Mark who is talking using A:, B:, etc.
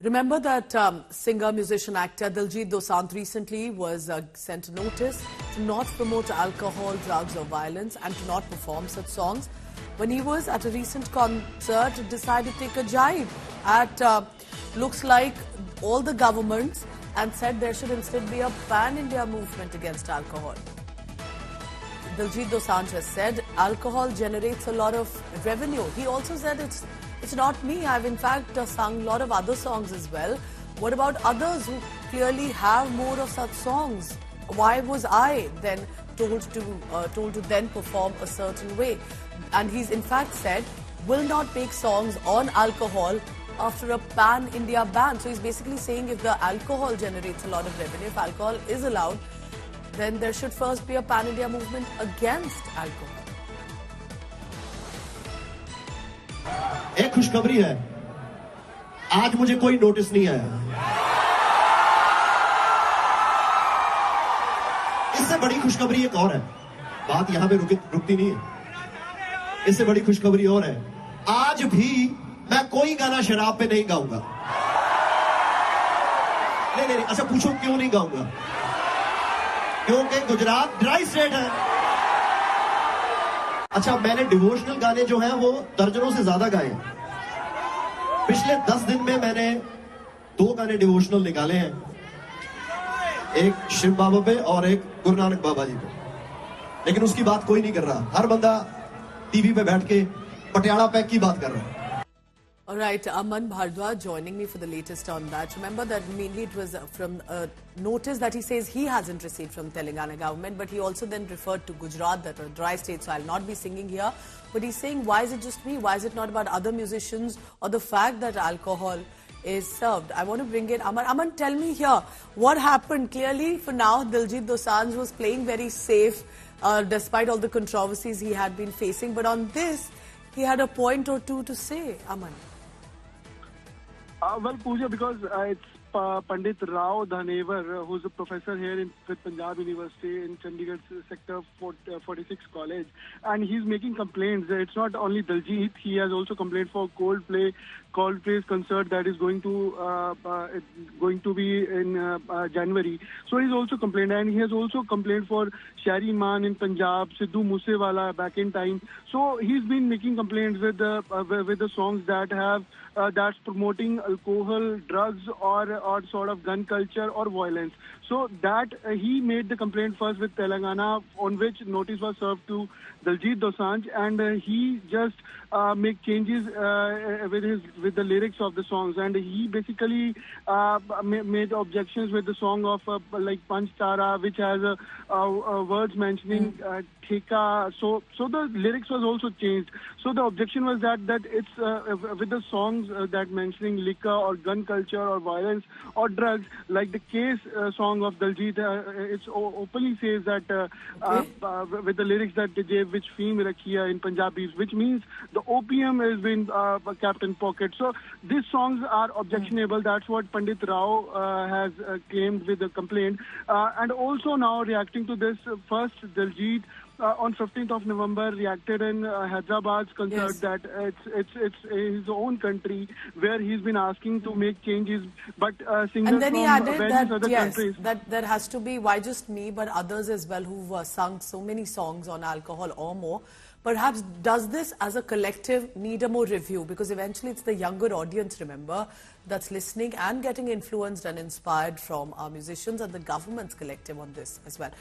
A: Remember that singer, musician, actor Diljit Dosanjh recently was sent a notice to not promote alcohol, drugs or violence and to not perform such songs. When he was at a recent concert, decided to take a jibe at looks like all the governments and said there should instead be a pan-India movement against alcohol. Diljit Dosanjh has said alcohol generates a lot of revenue. He also said it's not me. I've in fact sung a lot of other songs as well. What about others who clearly have more of such songs? Why was I then told to then perform a certain way? And he's in fact said will not make songs on alcohol after a pan-India ban. So he's basically saying if the alcohol generates a lot of revenue, if alcohol is allowed, then there should first be a pan-India movement against alcohol.
B: एक खुशखबरी है, आज मुझे कोई notice नहीं आया। इससे बड़ी खुशखबरी एक और है, बात यहां पे रुकती नहीं है। इससे बड़ी खुशखबरी और है, आज भी मैं कोई गाना शराब पे नहीं गाऊंगा। नहीं, अच्छा पूछो क्यों नहीं गाऊंगा? क्योंकि गुजरात ड्राई स्टेट है। अच्छा, मैंने डिवोशनल गाने जो हैं वो दर्जनों से ज्यादा गाए। पिछले 10 दिन में मैंने 2 गाने डिवोशनल निकाले हैं, एक शिव बाबा पे और एक गुरु नानक बाबा जी पे, लेकिन उसकी बात कोई नहीं कर रहा। हर बंदा टीवी पे बैठ के पटियाला पैक की बात कर रहा है।
A: All right, Aman Bhardwaj joining me for the latest on that. Remember that mainly it was from a notice that he says he hasn't received from Telangana government, but he also then referred to Gujarat, that a dry state, so I'll not be singing here. But he's saying, why is it just me? Why is it not about other musicians or the fact that alcohol is served? I want to bring in Aman. Aman, tell me here, what happened? Clearly, for now, Diljit Dosanjh was playing very safe despite all the controversies he had been facing. But on this, he had a point or two to say, Aman.
C: Well, Pooja, because it's Pandit Rao Dhanevar, who's a professor here with Punjab University in Chandigarh Sector 46 College, and he's making complaints. It's not only Diljit, he has also complained for Coldplay's concert that is going to be in January. So he's also complained, and he has also complained for Shari Man in Punjab, Sidhu Moosewala back in time. So he's been making complaints with the songs that have that's promoting alcohol, drugs, or sort of gun culture or violence. So that he made the complaint first with Telangana, on which notice was served to Diljit Dosanjh, and he just make changes with the lyrics of the songs, and he basically made objections with the song of like Panch Tara, which has words mentioning Theka. So the lyrics was also changed. So the objection was that it's with the songs that mentioning liquor or gun culture or violence or drugs, like the case song of Diljit, it openly says that with the lyrics that which fame rakhiya in Punjabi, which means the opium has been kept in pocket. So these songs are objectionable. That's what Pandit Rao has claimed with the complaint. And also now reacting to this, first Diljit on 15th of November reacted in Hyderabad's concert, that it's his own country where he's been asking to make changes, but singers
A: and then he
C: from
A: added
C: various
A: that
C: other countries.
A: that there has to be, why just me, but others as well who've sung so many songs on alcohol or more. Perhaps does this as a collective need a more review? Because eventually it's the younger audience, remember, that's listening and getting influenced and inspired from our musicians and the government's collective on this as well.